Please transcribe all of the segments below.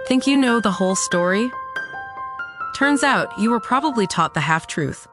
Think you know the whole story? Turns out you were probably taught the half-truth.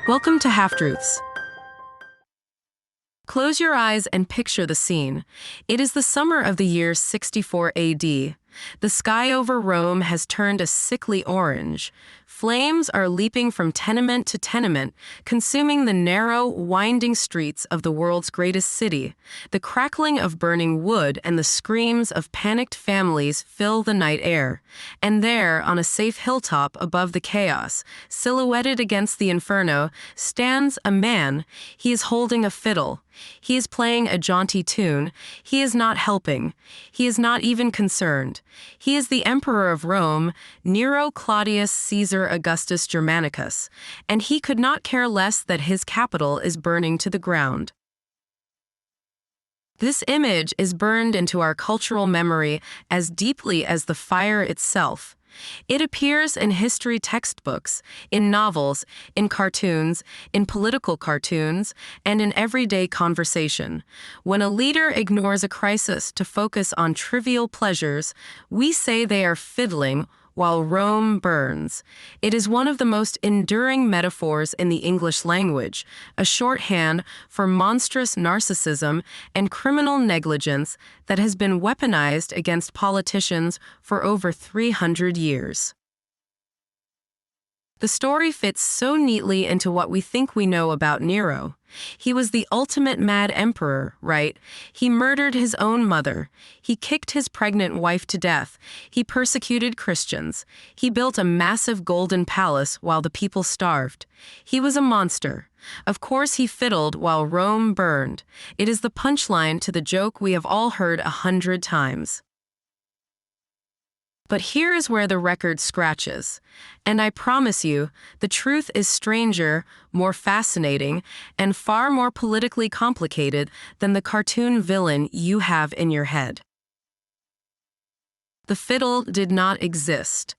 Welcome to Half-Truths. Close your eyes and picture the scene. It is the summer of the year 64 AD. The sky over Rome has turned a sickly orange. Flames are leaping from tenement to tenement, consuming the narrow, winding streets of the world's greatest city. The crackling of burning wood and the screams of panicked families fill the night air. And there, on a safe hilltop above the chaos, silhouetted against the inferno, stands a man. He is holding a fiddle. He is playing a jaunty tune. He is not helping. He is not even concerned. He is the Emperor of Rome, Nero Claudius Caesar Augustus Germanicus, and he could not care less that his capital is burning to the ground. This image is burned into our cultural memory as deeply as the fire itself. It appears in history textbooks, in novels, in cartoons, in political cartoons, and in everyday conversation. When a leader ignores a crisis to focus on trivial pleasures, we say they are fiddling while Rome burns. It is one of the most enduring metaphors in the English language, a shorthand for monstrous narcissism and criminal negligence that has been weaponized against politicians for over 300 years. The story fits so neatly into what we think we know about Nero. He was the ultimate mad emperor, right? He murdered his own mother. He kicked his pregnant wife to death. He persecuted Christians. He built a massive golden palace while the people starved. He was a monster. Of course, he fiddled while Rome burned. It is the punchline to the joke we have all heard 100 times. But here is where the record scratches. And I promise you, the truth is stranger, more fascinating, and far more politically complicated than the cartoon villain you have in your head. The fiddle did not exist.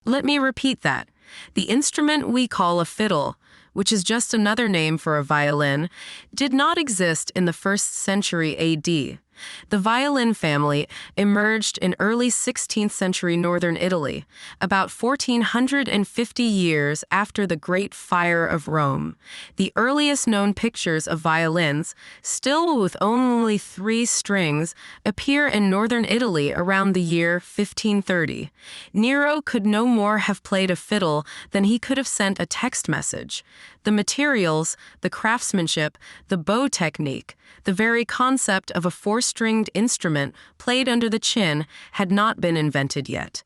Let me repeat that. The instrument we call a fiddle, which is just another name for a violin, did not exist in the 1st century AD. The violin family emerged in early 16th century northern Italy, about 1450 years after the Great Fire of Rome. The earliest known pictures of violins, still with only 3 strings, appear in northern Italy around the year 1530. Nero could no more have played a fiddle than he could have sent a text message. The materials, the craftsmanship, the bow technique, the very concept of a 4-stringed instrument played under the chin had not been invented yet.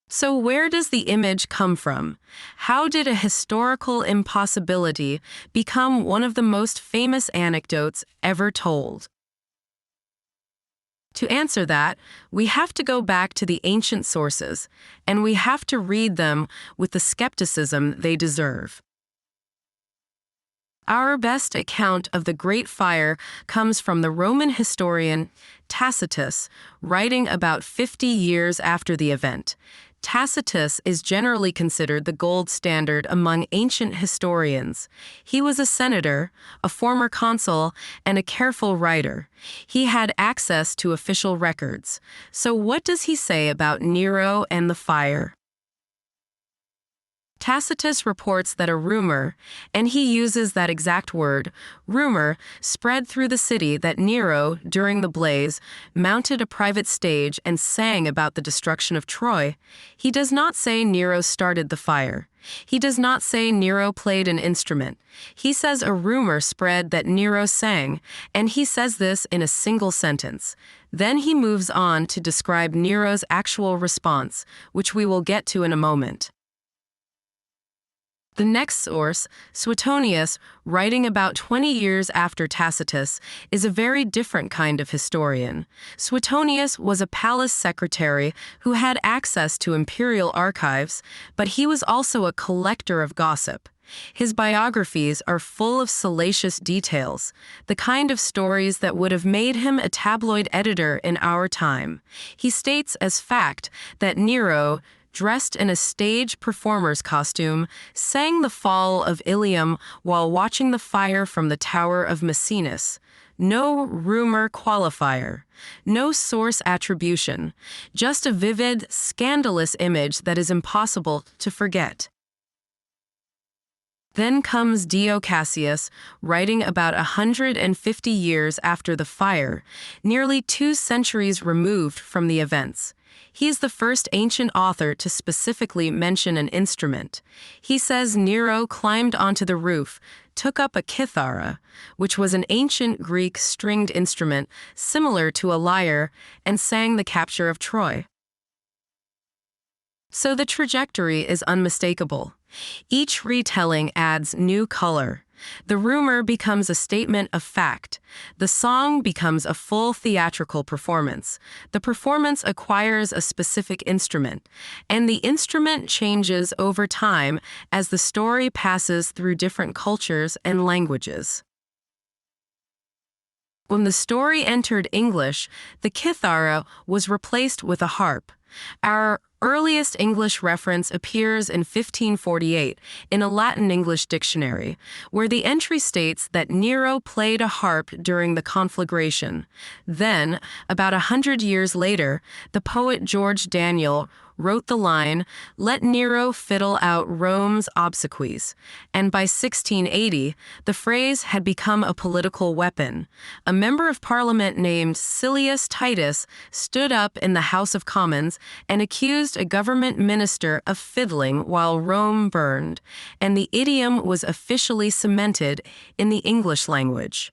So where does the image come from? How did a historical impossibility become one of the most famous anecdotes ever told? To answer that, we have to go back to the ancient sources, and we have to read them with the skepticism they deserve. Our best account of the Great Fire comes from the Roman historian Tacitus, writing about 50 years after the event. Tacitus is generally considered the gold standard among ancient historians. He was a senator, a former consul, and a careful writer. He had access to official records. So what does he say about Nero and the fire? Tacitus reports that a rumor, and he uses that exact word, rumor, spread through the city that Nero, during the blaze, mounted a private stage and sang about the destruction of Troy. He does not say Nero started the fire. He does not say Nero played an instrument. He says a rumor spread that Nero sang, and he says this in a single sentence. Then he moves on to describe Nero's actual response, which we will get to in a moment. The next source, Suetonius, writing about 20 years after Tacitus, is a very different kind of historian. Suetonius was a palace secretary who had access to imperial archives, but he was also a collector of gossip. His biographies are full of salacious details, the kind of stories that would have made him a tabloid editor in our time. He states as fact that Nero, dressed in a stage performer's costume, sang the fall of Ilium while watching the fire from the Tower of Maecenas. No rumor qualifier. No source attribution. Just a vivid, scandalous image that is impossible to forget. Then comes Dio Cassius, writing about 150 years after the fire, nearly 2 centuries removed from the events. He is the first ancient author to specifically mention an instrument. He says Nero climbed onto the roof, took up a kithara, which was an ancient Greek stringed instrument similar to a lyre, and sang the capture of Troy. So the trajectory is unmistakable. Each retelling adds new color. The rumor becomes a statement of fact. The song becomes a full theatrical performance. The performance acquires a specific instrument, and the instrument changes over time as the story passes through different cultures and languages. When the story entered English, the kithara was replaced with a harp. Our earliest English reference appears in 1548 in a Latin-English dictionary, where the entry states that Nero played a harp during the conflagration. Then, about 100 years later, the poet George Daniel wrote the line, "Let Nero fiddle out Rome's obsequies," and by 1680, the phrase had become a political weapon. A member of parliament named Silius Titus stood up in the House of Commons and accused a government minister of fiddling while Rome burned, and the idiom was officially cemented in the English language.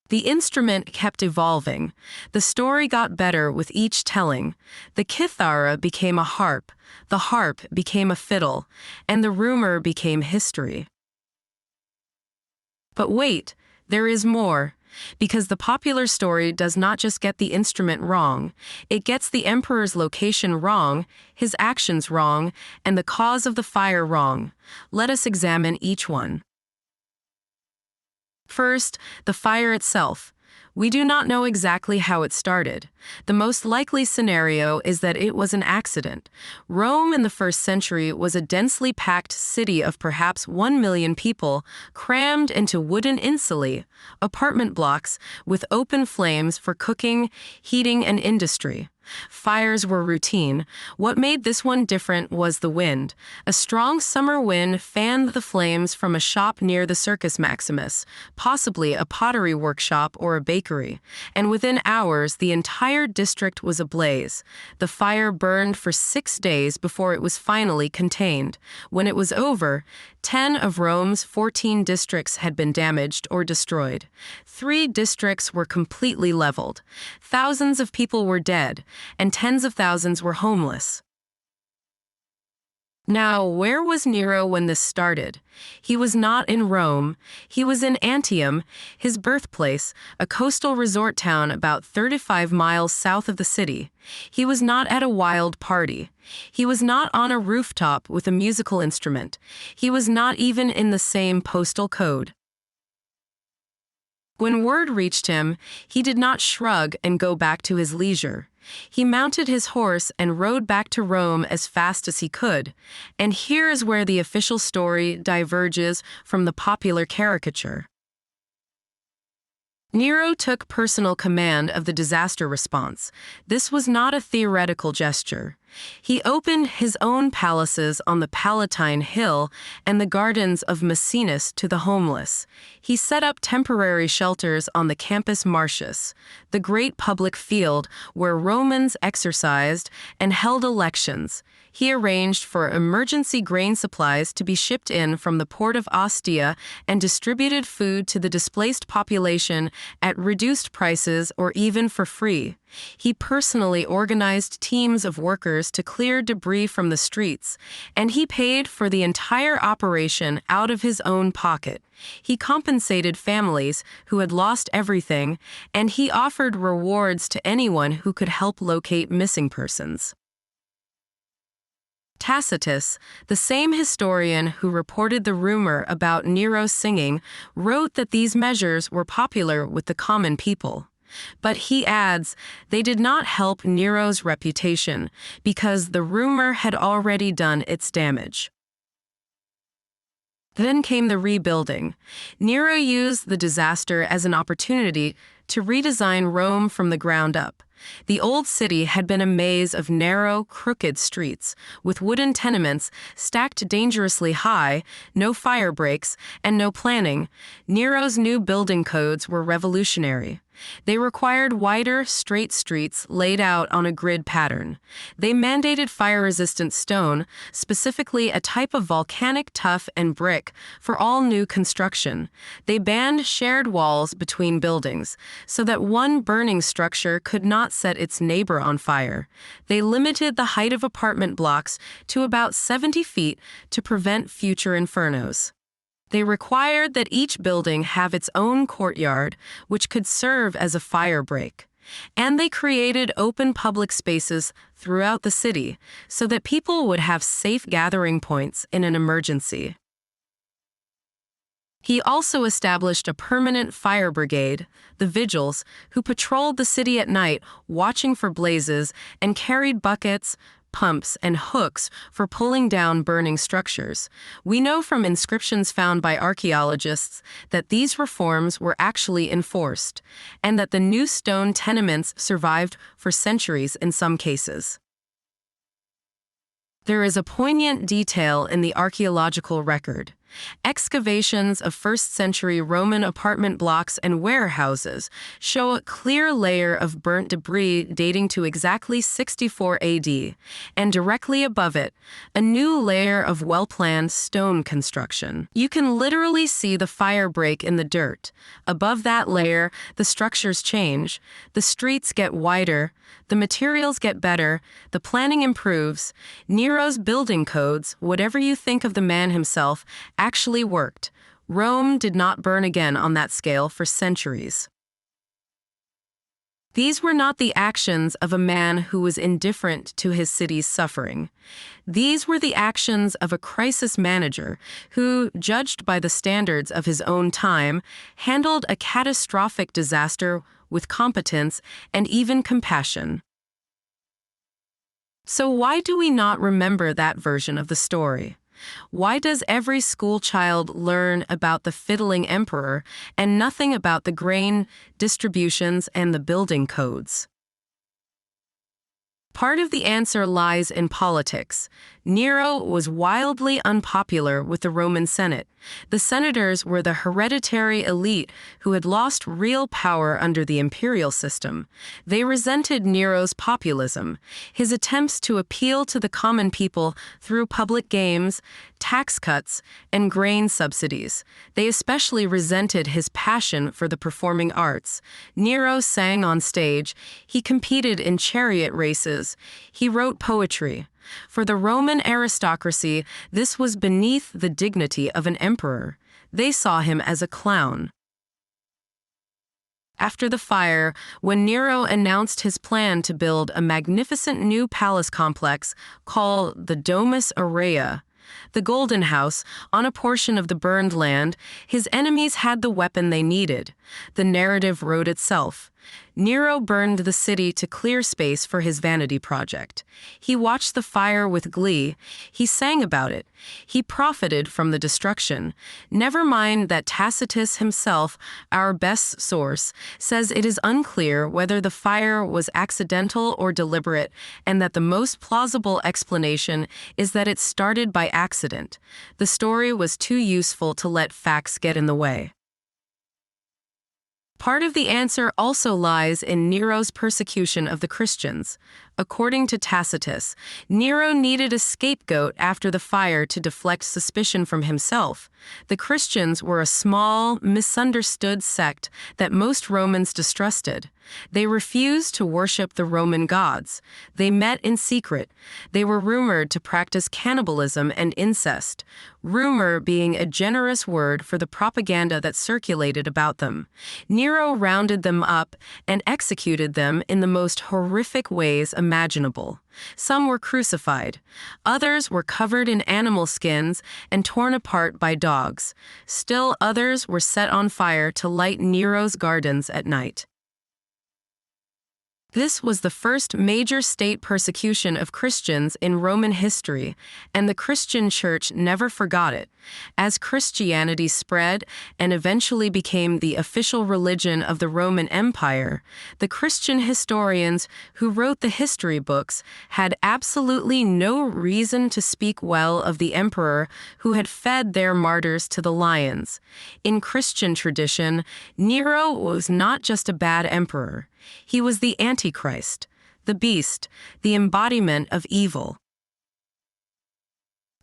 The instrument kept evolving. The story got better with each telling. The kithara became a harp, the harp became a fiddle, and the rumor became history. But wait, there is more. Because the popular story does not just get the instrument wrong, it gets the emperor's location wrong, his actions wrong, and the cause of the fire wrong. Let us examine each one. First, the fire itself. We do not know exactly how it started. The most likely scenario is that it was an accident. Rome in the 1st century was a densely packed city of perhaps 1 million people, crammed into wooden insulae, apartment blocks with open flames for cooking, heating, and industry. Fires were routine. What made this one different was the wind. A strong summer wind fanned the flames from a shop near the Circus Maximus, possibly a pottery workshop or a bakery, and within hours the entire district was ablaze. The fire burned for 6 days before it was finally contained. When it was over, 10 of Rome's 14 districts had been damaged or destroyed. 3 districts were completely leveled. Thousands of people were dead, and tens of thousands were homeless. Now, where was Nero when this started? He was not in Rome. He was in Antium, his birthplace, a coastal resort town about 35 miles south of the city. He was not at a wild party. He was not on a rooftop with a musical instrument. He was not even in the same postal code. When word reached him, he did not shrug and go back to his leisure. He mounted his horse and rode back to Rome as fast as he could. And here is where the official story diverges from the popular caricature. Nero took personal command of the disaster response. This was not a theoretical gesture. He opened his own palaces on the Palatine Hill and the gardens of Maecenas to the homeless. He set up temporary shelters on the Campus Martius, the great public field where Romans exercised and held elections. He arranged for emergency grain supplies to be shipped in from the port of Ostia and distributed food to the displaced population at reduced prices or even for free. He personally organized teams of workers to clear debris from the streets, and he paid for the entire operation out of his own pocket. He compensated families who had lost everything, and he offered rewards to anyone who could help locate missing persons. Tacitus, the same historian who reported the rumor about Nero's singing, wrote that these measures were popular with the common people. But he adds, they did not help Nero's reputation because the rumor had already done its damage. Then came the rebuilding. Nero used the disaster as an opportunity to redesign Rome from the ground up. The old city had been a maze of narrow, crooked streets, with wooden tenements stacked dangerously high, no fire breaks, and no planning. Nero's new building codes were revolutionary. They required wider, straight streets laid out on a grid pattern. They mandated fire-resistant stone, specifically a type of volcanic tuff and brick, for all new construction. They banned shared walls between buildings, so that one burning structure could not set its neighbor on fire. They limited the height of apartment blocks to about 70 feet to prevent future infernos. They required that each building have its own courtyard, which could serve as a fire break. And they created open public spaces throughout the city so that people would have safe gathering points in an emergency. He also established a permanent fire brigade, the Vigils, who patrolled the city at night, watching for blazes, and carried buckets, pumps, and hooks for pulling down burning structures. We know from inscriptions found by archaeologists that these reforms were actually enforced, and that the new stone tenements survived for centuries in some cases. There is a poignant detail in the archaeological record. Excavations of first-century Roman apartment blocks and warehouses show a clear layer of burnt debris dating to exactly 64 AD, and directly above it, a new layer of well-planned stone construction. You can literally see the fire break in the dirt. Above that layer, the structures change, the streets get wider, the materials get better, the planning improves. Nero's building codes, whatever you think of the man himself, actually worked. Rome did not burn again on that scale for centuries. These were not the actions of a man who was indifferent to his city's suffering. These were the actions of a crisis manager who, judged by the standards of his own time, handled a catastrophic disaster with competence and even compassion. So why do we not remember that version of the story? Why does every school child learn about the fiddling emperor and nothing about the grain distributions and the building codes? Part of the answer lies in politics. Nero was wildly unpopular with the Roman Senate. The senators were the hereditary elite who had lost real power under the imperial system. They resented Nero's populism, his attempts to appeal to the common people through public games, tax cuts, and grain subsidies. They especially resented his passion for the performing arts. Nero sang on stage, he competed in chariot races, he wrote poetry. For the Roman aristocracy, this was beneath the dignity of an emperor. They saw him as a clown. After the fire, when Nero announced his plan to build a magnificent new palace complex called the Domus Aurea, the Golden House, on a portion of the burned land, his enemies had the weapon they needed. The narrative wrote itself. Nero burned the city to clear space for his vanity project. He watched the fire with glee. He sang about it. He profited from the destruction. Never mind that Tacitus himself, our best source, says it is unclear whether the fire was accidental or deliberate, and that the most plausible explanation is that it started by accident. The story was too useful to let facts get in the way. Part of the answer also lies in Nero's persecution of the Christians. According to Tacitus, Nero needed a scapegoat after the fire to deflect suspicion from himself. The Christians were a small, misunderstood sect that most Romans distrusted. They refused to worship the Roman gods. They met in secret. They were rumored to practice cannibalism and incest, rumor being a generous word for the propaganda that circulated about them. Nero rounded them up and executed them in the most horrific ways imaginable. Some were crucified. Others were covered in animal skins and torn apart by dogs. Still others were set on fire to light Nero's gardens at night. This was the first major state persecution of Christians in Roman history, and the Christian Church never forgot it. As Christianity spread and eventually became the official religion of the Roman Empire, the Christian historians who wrote the history books had absolutely no reason to speak well of the emperor who had fed their martyrs to the lions. In Christian tradition, Nero was not just a bad emperor. He was the Antichrist, the beast, the embodiment of evil.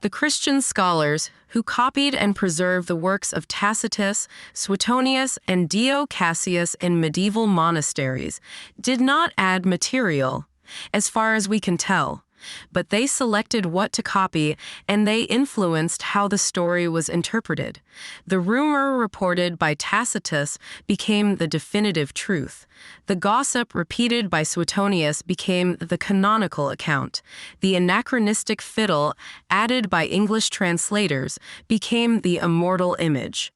The Christian scholars, who copied and preserved the works of Tacitus, Suetonius, and Dio Cassius in medieval monasteries, did not add material, as far as we can tell, but they selected what to copy, and they influenced how the story was interpreted. The rumor reported by Tacitus became the definitive truth. The gossip repeated by Suetonius became the canonical account. The anachronistic fiddle, added by English translators, became the immortal image.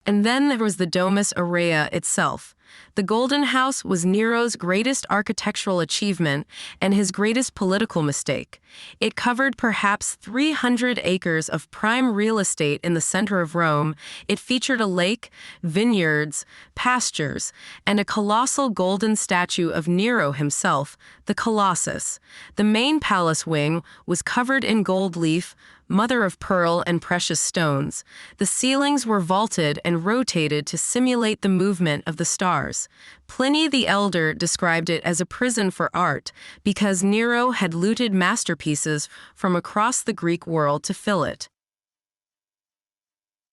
And then there was the Domus Aurea itself. The Golden House was Nero's greatest architectural achievement and his greatest political mistake. It covered perhaps 300 acres of prime real estate in the center of Rome. It featured a lake, vineyards, pastures, and a colossal golden statue of Nero himself, the Colossus. The main palace wing was covered in gold leaf, mother of pearl, and precious stones. The ceilings were vaulted and rotated to simulate the movement of the stars. Pliny the Elder described it as a prison for art because Nero had looted masterpieces from across the Greek world to fill it.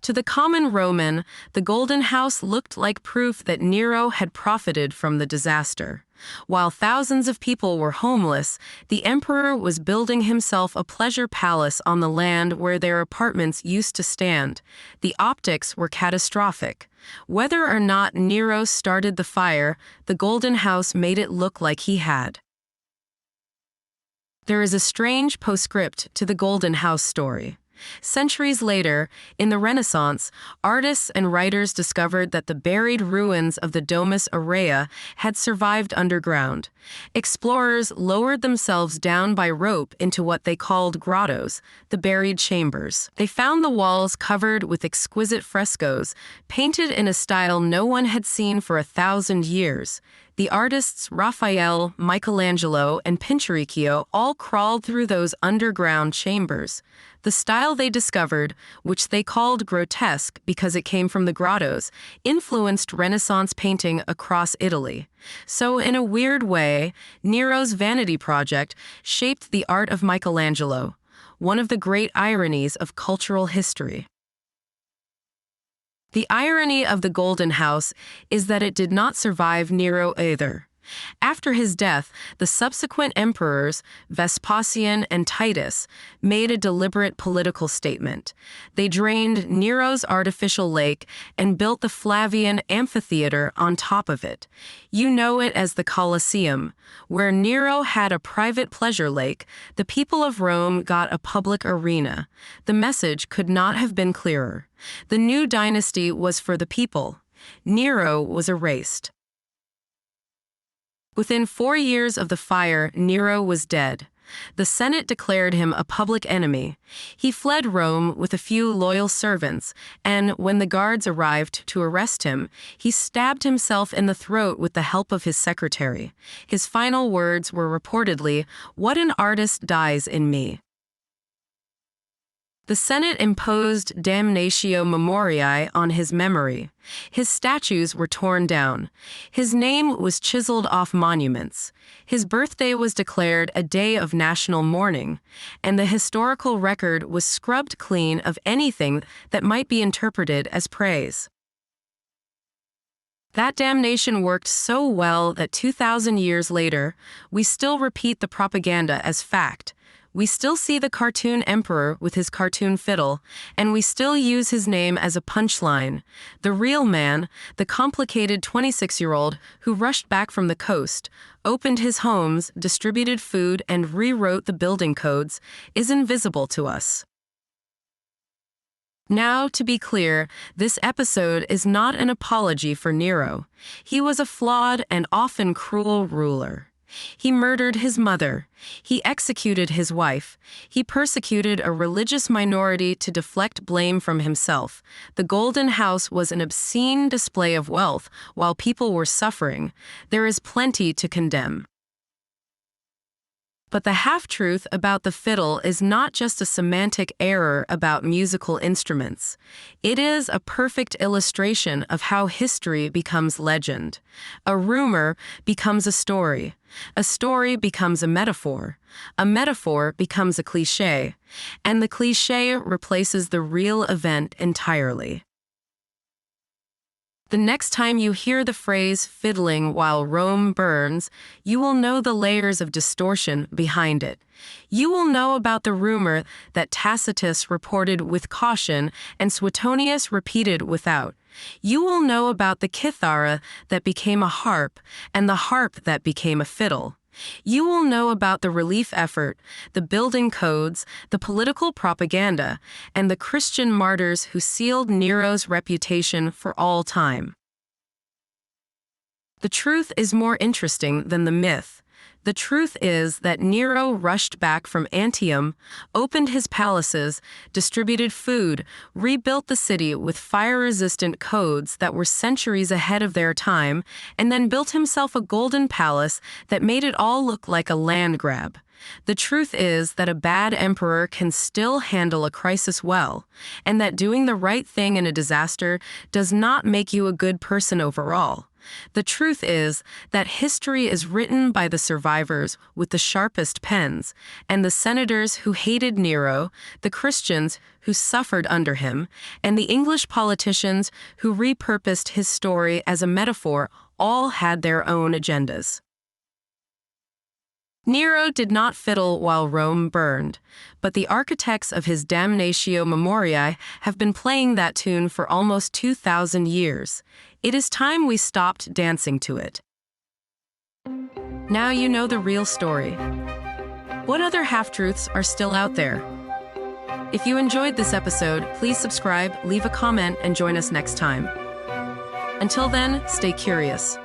To the common Roman, the Golden House looked like proof that Nero had profited from the disaster. While thousands of people were homeless, the emperor was building himself a pleasure palace on the land where their apartments used to stand. The optics were catastrophic. Whether or not Nero started the fire, the Golden House made it look like he had. There is a strange postscript to the Golden House story. Centuries later, in the Renaissance, artists and writers discovered that the buried ruins of the Domus Aurea had survived underground. Explorers lowered themselves down by rope into what they called grottos, the buried chambers. They found the walls covered with exquisite frescoes, painted in a style no one had seen for 1,000 years. The artists Raphael, Michelangelo, and Pinturicchio all crawled through those underground chambers. The style they discovered, which they called grotesque because it came from the grottos, influenced Renaissance painting across Italy. So, in a weird way, Nero's vanity project shaped the art of Michelangelo, one of the great ironies of cultural history. The irony of the Golden House is that it did not survive Nero either. After his death, the subsequent emperors, Vespasian and Titus, made a deliberate political statement. They drained Nero's artificial lake and built the Flavian amphitheater on top of it. You know it as the Colosseum. Where Nero had a private pleasure lake, the people of Rome got a public arena. The message could not have been clearer. The new dynasty was for the people. Nero was erased. Within 4 years of the fire, Nero was dead. The Senate declared him a public enemy. He fled Rome with a few loyal servants, and when the guards arrived to arrest him, he stabbed himself in the throat with the help of his secretary. His final words were reportedly, "What an artist dies in me." The Senate imposed damnatio memoriae on his memory. His statues were torn down. His name was chiseled off monuments. His birthday was declared a day of national mourning, and the historical record was scrubbed clean of anything that might be interpreted as praise. That damnation worked so well that 2,000 years later, we still repeat the propaganda as fact. We still see the cartoon emperor with his cartoon fiddle, and we still use his name as a punchline. The real man, the complicated 26-year-old who rushed back from the coast, opened his homes, distributed food, and rewrote the building codes, is invisible to us. Now, to be clear, this episode is not an apology for Nero. He was a flawed and often cruel ruler. He murdered his mother. He executed his wife. He persecuted a religious minority to deflect blame from himself. The Golden House was an obscene display of wealth while people were suffering. There is plenty to condemn. But the half-truth about the fiddle is not just a semantic error about musical instruments. It is a perfect illustration of how history becomes legend. A rumor becomes a story becomes a metaphor becomes a cliché, and the cliché replaces the real event entirely. The next time you hear the phrase fiddling while Rome burns, you will know the layers of distortion behind it. You will know about the rumor that Tacitus reported with caution and Suetonius repeated without. You will know about the kithara that became a harp and the harp that became a fiddle. You will know about the relief effort, the building codes, the political propaganda, and the Christian martyrs who sealed Nero's reputation for all time. The truth is more interesting than the myth. The truth is that Nero rushed back from Antium, opened his palaces, distributed food, rebuilt the city with fire-resistant codes that were centuries ahead of their time, and then built himself a golden palace that made it all look like a land grab. The truth is that a bad emperor can still handle a crisis well, and that doing the right thing in a disaster does not make you a good person overall. The truth is that history is written by the survivors with the sharpest pens, and the senators who hated Nero, the Christians who suffered under him, and the English politicians who repurposed his story as a metaphor all had their own agendas. Nero did not fiddle while Rome burned, but the architects of his Damnatio Memoriae have been playing that tune for almost 2,000 years. It is time we stopped dancing to it. Now you know the real story. What other half-truths are still out there? If you enjoyed this episode, please subscribe, leave a comment, and join us next time. Until then, stay curious.